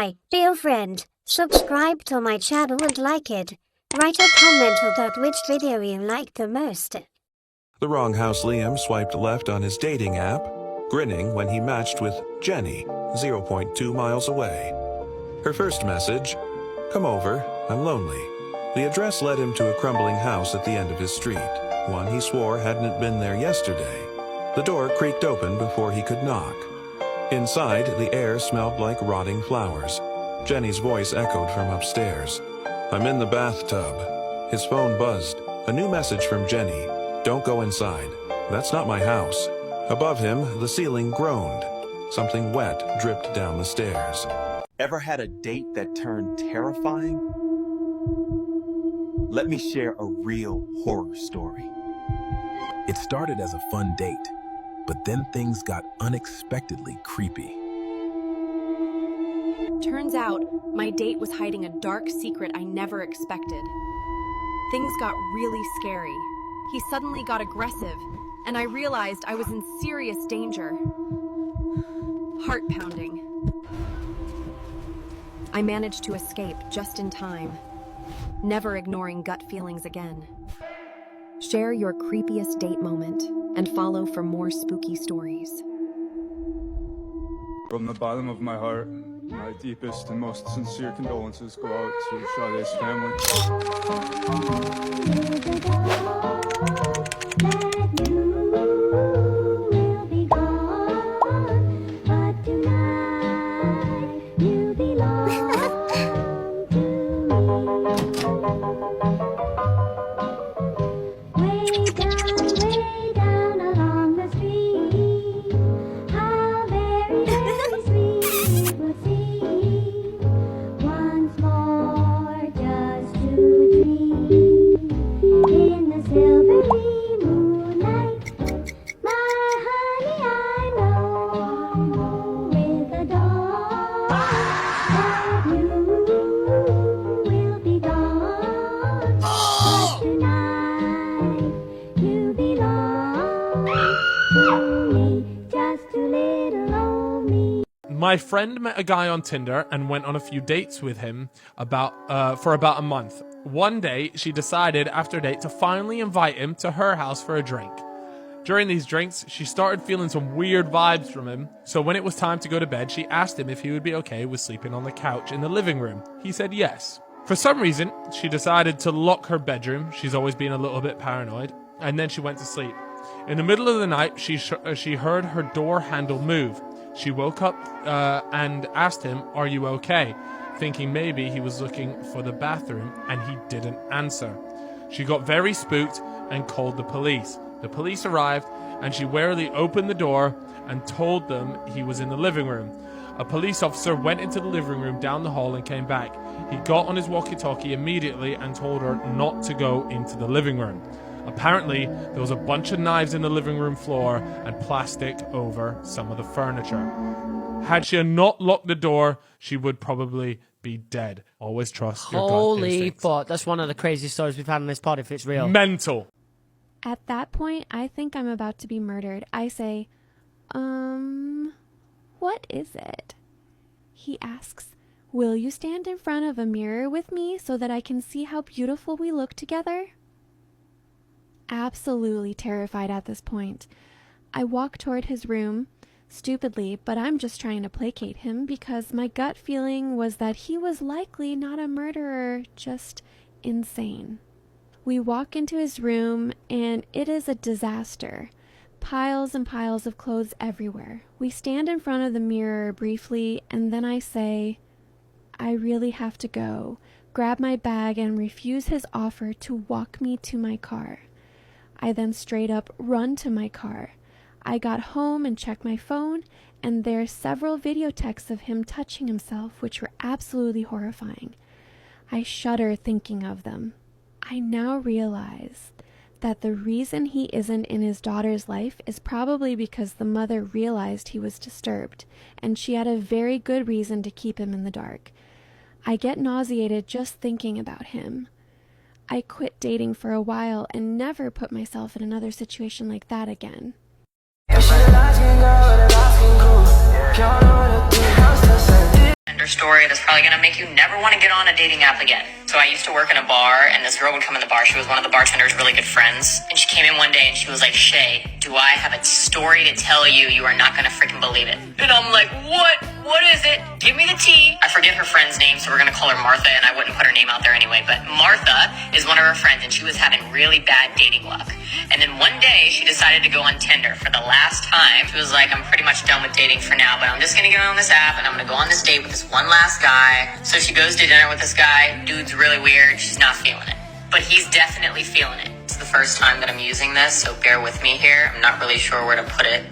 Hi, dear friend. Subscribe to my channel and like it. Write a comment about which video you liked the most. The wrong house Liam swiped left on his dating app, grinning when he matched with Jenny, 0.2 miles away. Her first message, "Come over, I'm lonely." The address led him to a crumbling house at the end of his street, one he swore hadn't been there yesterday. The door creaked open before he could knock. Inside, the air smelled like rotting flowers. Jenny's voice echoed from upstairs. "I'm in the bathtub." His phone buzzed. A new message from Jenny. "Don't go inside. That's not my house." Above him, the ceiling groaned. Something wet dripped down the stairs. Ever had a date that turned terrifying? Let me share a real horror story. It started as a fun date, but then things got unexpectedly creepy. Turns out, my date was hiding a dark secret I never expected. Things got really scary. He suddenly got aggressive, and I realized I was in serious danger. Heart pounding. I managed to escape just in time, never ignoring gut feelings again. Share your creepiest date moment and follow for more spooky stories. From the bottom of my heart, my deepest and most sincere condolences go out to Sade's family. My friend met a guy on Tinder and went on a few dates with him for about a month. One day, she decided after a date to finally invite him to her house for a drink. During these drinks, she started feeling some weird vibes from him, so when it was time to go to bed, she asked him if he would be okay with sleeping on the couch in the living room. He said yes. For some reason, she decided to lock her bedroom. She's always been a little bit paranoid. And then she went to sleep. In the middle of the night, she heard her door handle move. She woke up and asked him, "Are you okay?" thinking maybe he was looking for the bathroom, and he didn't answer. She got very spooked and called the police. The police arrived, and she warily opened the door and told them he was in the living room. A police officer went into the living room down the hall and came back. He got on his walkie-talkie immediately and told her not to go into the living room. Apparently, there was a bunch of knives in the living room floor and plastic over some of the furniture. Had she not locked the door, she would probably be dead. Always trust your gut Holy instincts. fuck, that's one of the craziest stories we've had on this pod if it's real. Mental. At that point, I think I'm about to be murdered. I say, what is it? He asks, "Will you stand in front of a mirror with me so that I can see how beautiful we look together?" Absolutely terrified at this point. I walk toward his room, stupidly, but I'm just trying to placate him because my gut feeling was that he was likely not a murderer, just insane. We walk into his room and it is a disaster. Piles and piles of clothes everywhere. We stand in front of the mirror briefly and then I say, "I really have to go," grab my bag and refuse his offer to walk me to my car. I then straight up run to my car. I got home and checked my phone, and there are several video texts of him touching himself, which were absolutely horrifying. I shudder thinking of them. I now realize that the reason he isn't in his daughter's life is probably because the mother realized he was disturbed, and she had a very good reason to keep him in the dark. I get nauseated just thinking about him. I quit dating for a while and never put myself in another situation like that again. Tinder story that's probably gonna make you never want to get on a dating app again. So I used to work in a bar, and this girl would come in the bar. She was one of the bartender's really good friends. And she came in one day and she was like, Shay, do I have a story to tell you? You are not gonna freaking believe it. And I'm like, what? What is it? Give me the tea. I forget her friend's name, so we're gonna call her Martha, and I wouldn't put her name out there anyway. But Martha is one of her friends, and she was having really bad dating luck. And then one day, she decided to go on Tinder for the last time. She was like, I'm pretty much done with dating for now, but I'm just gonna get on this app, and I'm gonna go on this date with this one last guy. So she goes to dinner with this guy. Dude's really weird. She's not feeling it. But he's definitely feeling it. It's the first time that I'm using this, so bear with me here. I'm not really sure where to put it.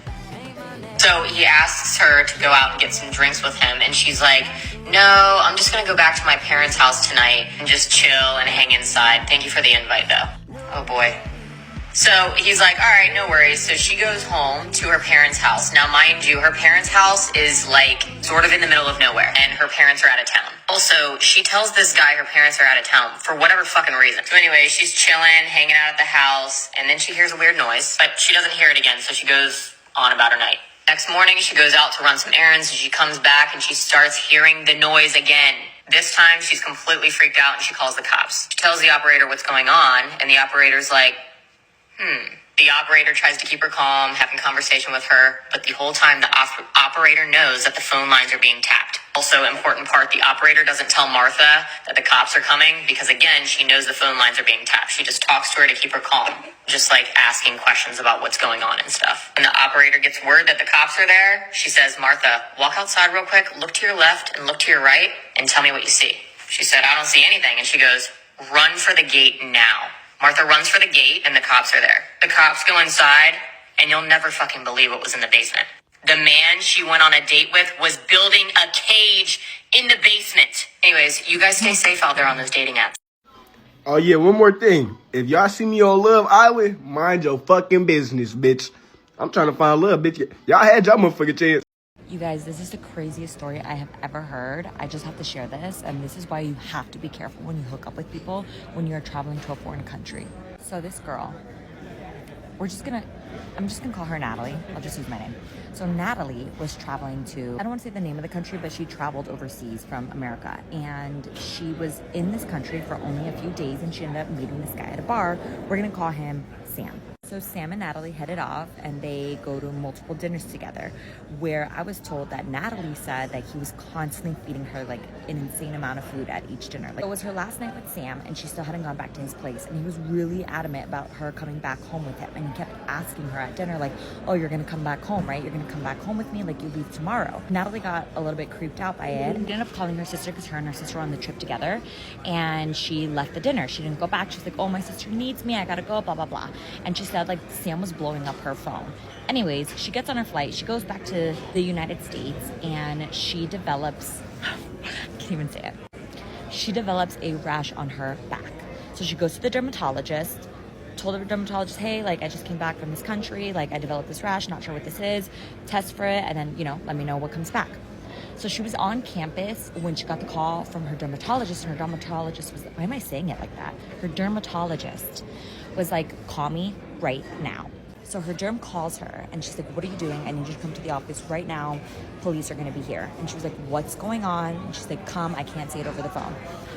So he asks her to go out and get some drinks with him, and she's like, no, I'm just gonna go back to my parents' house tonight and just chill and hang inside. Thank you for the invite, though. Oh boy. So he's like, all right, no worries. So she goes home to her parents' house. Now, mind you, her parents' house is like sort of in the middle of nowhere, and her parents are out of town. Also, she tells this guy her parents are out of town for whatever fucking reason. So anyway, she's chilling, hanging out at the house, and then she hears a weird noise, but she doesn't hear it again, so she goes on about her night. Next morning, she goes out to run some errands, and she comes back, and she starts hearing the noise again. This time, she's completely freaked out, and she calls the cops. She tells the operator what's going on, and the operator's like, The operator tries to keep her calm, having conversation with her, but the whole time the operator knows that the phone lines are being tapped. Also, important part, the operator doesn't tell Martha that the cops are coming because, again, she knows the phone lines are being tapped. She just talks to her to keep her calm, just like asking questions about what's going on and stuff. When the operator gets word that the cops are there, she says, Martha, walk outside real quick, look to your left and look to your right, and tell me what you see. She said, I don't see anything. And she goes, run for the gate now. Martha runs for the gate, and the cops are there. The cops go inside, and you'll never fucking believe what was in the basement. The man she went on a date with was building a cage in the basement. Anyways, you guys stay safe out there on those dating apps. Oh, yeah, one more thing. If y'all see me on Love Island, mind your fucking business, bitch. I'm trying to find love, bitch. Y'all had y'all motherfucking chance. You guys, this is the craziest story I have ever heard. I just have to share this, and this is why you have to be careful when you hook up with people when you're traveling to a foreign country. So this girl, I'm just gonna call her Natalie. I'll just use my name. So Natalie was traveling to, I don't want to say the name of the country, but she traveled overseas from America, and she was in this country for only a few days, and she ended up meeting this guy at a bar. We're gonna call him Sam. So Sam and Natalie headed off, and they go to multiple dinners together, where I was told that Natalie said that he was constantly feeding her like an insane amount of food at each dinner. Like, it was her last night with Sam, and she still hadn't gone back to his place, and he was really adamant about her coming back home with him, and he kept asking her at dinner like, oh, you're gonna come back home, right? You're gonna come back home with me, like you leave tomorrow. Natalie got a little bit creeped out by it, and ended up calling her sister because her and her sister were on the trip together, and she left the dinner. She didn't go back. She's like, oh, my sister needs me, I gotta go, blah blah blah. And she said like Sam was blowing up her phone. Anyways, she gets on her flight, she goes back to the United States, and she develops I can't even say it. She develops a rash on her back. So she goes to the dermatologist, told the dermatologist, hey, like I just came back from this country, like I developed this rash, not sure what this is, test for it, and then, you know, let me know what comes back. So she was on campus when she got the call from her dermatologist, and her dermatologist was, why am I saying it like that? Her dermatologist was like, call me right now. So her derm calls her, and she's like, what are you doing? I need you to come to the office right now. Police are going to be here. And she was like, what's going on? And she's like, come, I can't say it over the phone.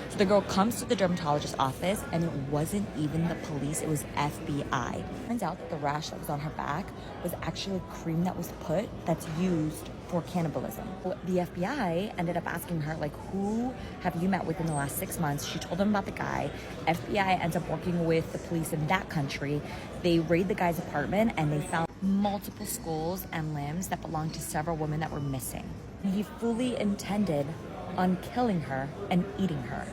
So the girl comes to the dermatologist's office, and it wasn't even the police, it was FBI. Turns out that the rash that was on her back was actually a cream that was put that's used for cannibalism. The FBI ended up asking her, like, who have you met with in the last 6 months? She told them about the guy. FBI ends up working with the police in that country. They raid the guy's apartment, and they found multiple skulls and limbs that belonged to several women that were missing. He fully intended on killing her and eating her.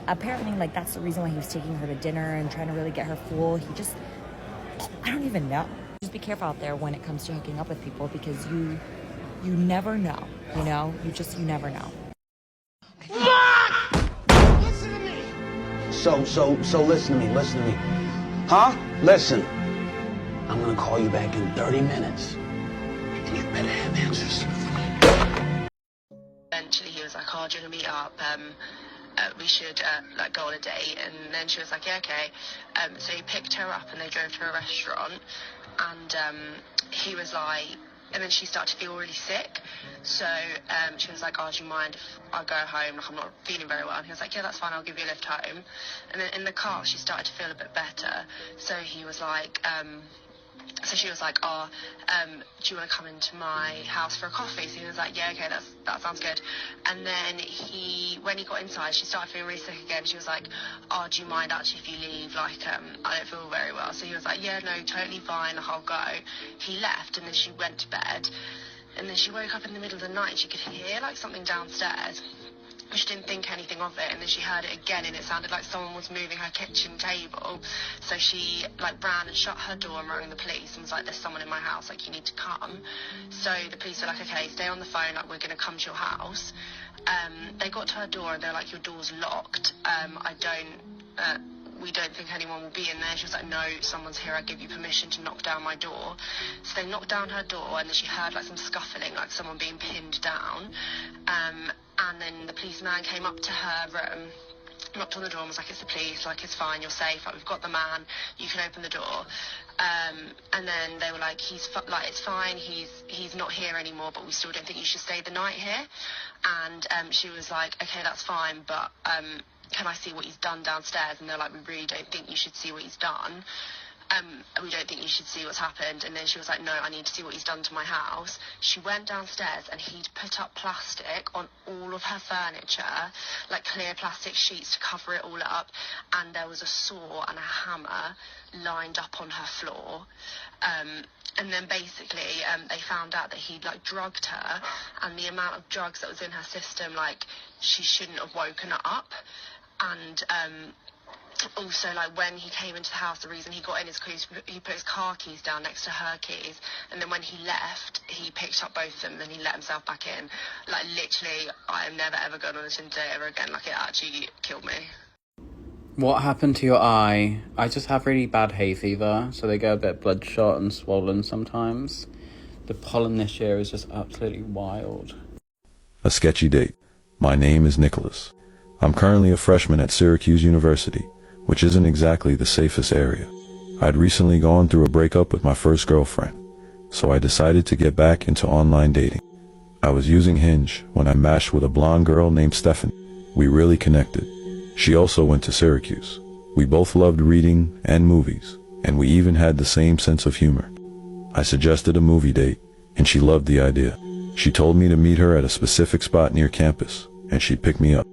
Apparently, like, that's the reason why he was taking her to dinner and trying to really get her full. I don't even know. Just be careful out there when it comes to hooking up with people, because you never know, you know? You never know. Listen to me. So listen to me. Huh? Listen. I'm gonna call you back in 30 minutes. And you better have answers. Eventually he was like, oh, do you want to meet up? We should like go on a date. And then she was like, yeah, okay. So he picked her up and they drove to a restaurant, and he was like, And then she started to feel really sick. So she was like, oh, do you mind if I go home? Like, I'm not feeling very well. And he was like, yeah, that's fine. I'll give you a lift home. And then in the car, she started to feel a bit better. So he was like, so she was like, oh, do you want to come into my house for a coffee? So he was like, yeah, okay, that sounds good. And then when he got inside, she started feeling really sick again. She was like, oh, do you mind actually if you leave? Like, I don't feel very well. So he was like, yeah, no, totally fine, I'll go. He left, and then she went to bed. And then she woke up in the middle of the night, and she could hear, like, something downstairs. She didn't think anything of it, and then she heard it again, and it sounded like someone was moving her kitchen table. So she, like, ran and shut her door and rang the police and was like, there's someone in my house, like, you need to come. So the police were like, okay, stay on the phone, like, we're going to come to your house. They got to her door, and they're like, your door's locked. We don't think anyone will be in there. She was like, no, someone's here, I give you permission to knock down my door. So they knocked down her door, and then she heard, like, some scuffling, like someone being pinned down. And then the policeman came up to her room, knocked on the door and was like, it's the police, like, it's fine, you're safe, like, we've got the man, you can open the door. And then they were like, it's fine, he's not here anymore, but we still don't think you should stay the night here. And she was like, okay, that's fine, but can I see what he's done downstairs? And they're like, we really don't think you should see what he's done. We don't think you should see what's happened. And then she was like, no, I need to see what he's done to my house. She went downstairs, and he'd put up plastic on all of her furniture, like clear plastic sheets to cover it all up, and there was a saw and a hammer lined up on her floor. And then basically they found out that he'd, like, drugged her, and the amount of drugs that was in her system, like, she shouldn't have woken her up. And also, like, when he came into the house, the reason he got in is because he put his car keys down next to her keys, and then when he left, he picked up both of them, and then he let himself back in. Like, literally, I am never ever going on a Tinder date ever again. Like, it actually killed me. What happened to your eye? I just have really bad hay fever, so they get a bit bloodshot and swollen sometimes. The pollen this year is just absolutely wild. A sketchy date. My name is Nicholas. I'm currently a freshman at Syracuse University, which isn't exactly the safest area. I'd recently gone through a breakup with my first girlfriend, so I decided to get back into online dating. I was using Hinge when I matched with a blonde girl named Stephanie. We really connected. She also went to Syracuse. We both loved reading and movies, and we even had the same sense of humor. I suggested a movie date, and she loved the idea. She told me to meet her at a specific spot near campus, and she'd pick me up.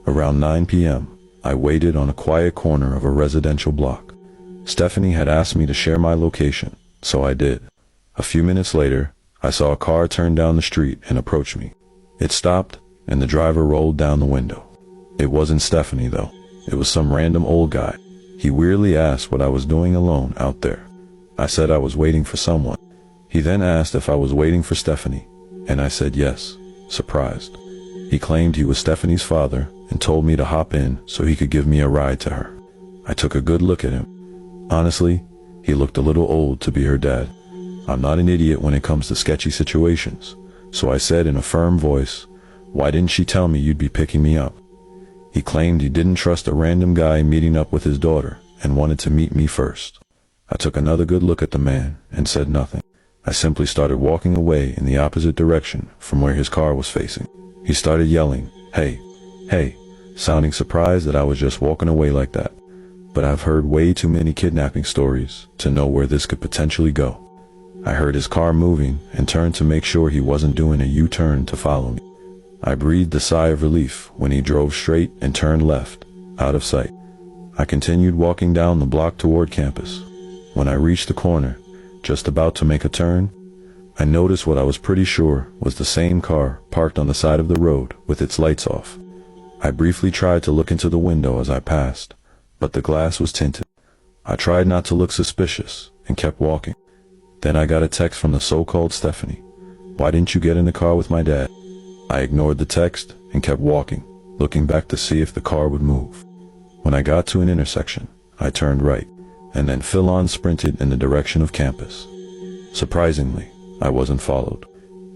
Around 9 p.m., I waited on a quiet corner of a residential block. Stephanie had asked me to share my location, so I did. A few minutes later, I saw a car turn down the street and approach me. It stopped, and the driver rolled down the window. It wasn't Stephanie, though. It was some random old guy. He weirdly asked what I was doing alone out there. I said I was waiting for someone. He then asked if I was waiting for Stephanie, and I said yes, surprised. He claimed he was Stephanie's father and told me to hop in so he could give me a ride to her. I took a good look at him. Honestly, he looked a little old to be her dad. I'm not an idiot when it comes to sketchy situations, so I said in a firm voice, "Why didn't she tell me you'd be picking me up?" He claimed he didn't trust a random guy meeting up with his daughter and wanted to meet me first. I took another good look at the man and said nothing. I simply started walking away in the opposite direction from where his car was facing. He started yelling, "Hey, hey," sounding surprised that I was just walking away like that. But I've heard way too many kidnapping stories to know where this could potentially go. I heard his car moving and turned to make sure he wasn't doing a U-turn to follow me. I breathed a sigh of relief when he drove straight and turned left, out of sight. I continued walking down the block toward campus. When I reached the corner, just about to make a turn, I noticed what I was pretty sure was the same car parked on the side of the road with its lights off. I briefly tried to look into the window as I passed, but the glass was tinted. I tried not to look suspicious and kept walking. Then I got a text from the so-called Stephanie. "Why didn't you get in the car with my dad?" I ignored the text and kept walking, looking back to see if the car would move. When I got to an intersection, I turned right, and then full-on sprinted in the direction of campus. Surprisingly, I wasn't followed.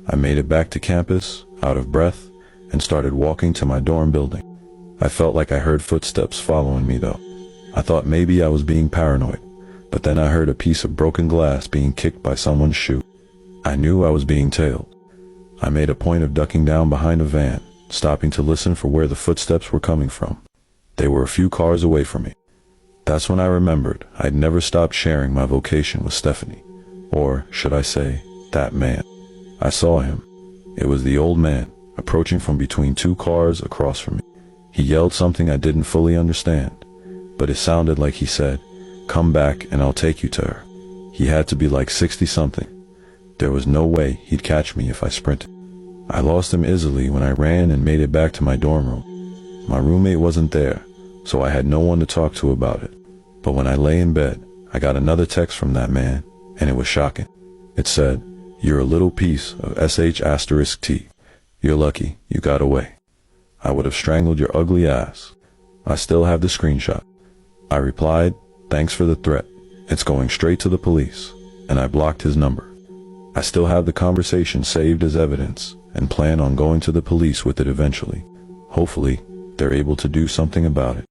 I made it back to campus, out of breath, and started walking to my dorm building. I felt like I heard footsteps following me though. I thought maybe I was being paranoid, but then I heard a piece of broken glass being kicked by someone's shoe. I knew I was being tailed. I made a point of ducking down behind a van, stopping to listen for where the footsteps were coming from. They were a few cars away from me. That's when I remembered I'd never stopped sharing my vocation with Stephanie. Or, should I say, that man. I saw him. It was the old man, approaching from between two cars across from me. He yelled something I didn't fully understand, but it sounded like he said, "Come back and I'll take you to her." He had to be like 60-something. There was no way he'd catch me if I sprinted. I lost him easily when I ran and made it back to my dorm room. My roommate wasn't there, so I had no one to talk to about it. But when I lay in bed, I got another text from that man, and it was shocking. It said, "You're a little piece of sh*T. You're lucky you got away. I would have strangled your ugly ass." I still have the screenshot. I replied, "Thanks for the threat. It's going straight to the police," and I blocked his number. I still have the conversation saved as evidence and plan on going to the police with it eventually. Hopefully, they're able to do something about it.